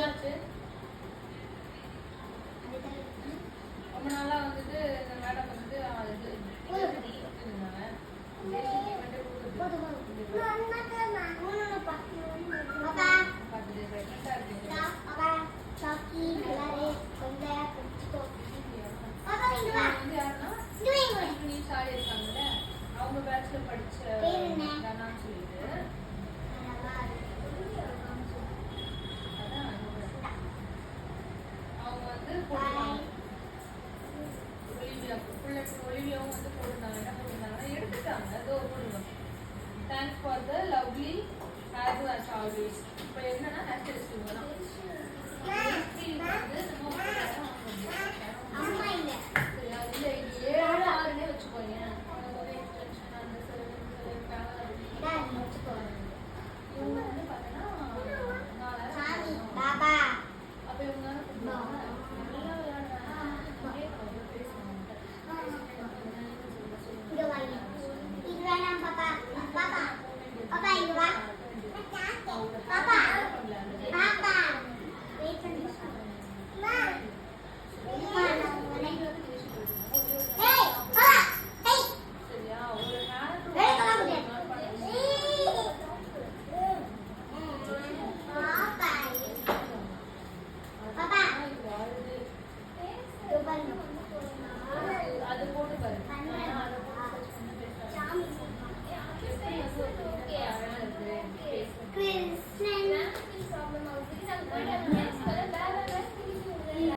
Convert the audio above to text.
என்னாச்சு? ரொம்ப நாளா வந்துட்டு இந்த மேடம் வந்துட்டு அது இருந்தாங்க. அவங்க பேட்ச்ல படிச்ச தானான்னு சொல்லிட்டு அவங்க வந்து ஒலிவியாவும் வந்து போட்டிருந்தாங்க. என்ன போட்டிருந்தாங்கன்னா எடுத்துட்டாங்க. அதோ போடுவோம். Thanks for the lovely hair wash always. இப்போ என்னன்னா ஹேர் டெஸ்டிங் தான். வந்து நம்ம இல்லை 7 6னே வச்சுக்கோங்க.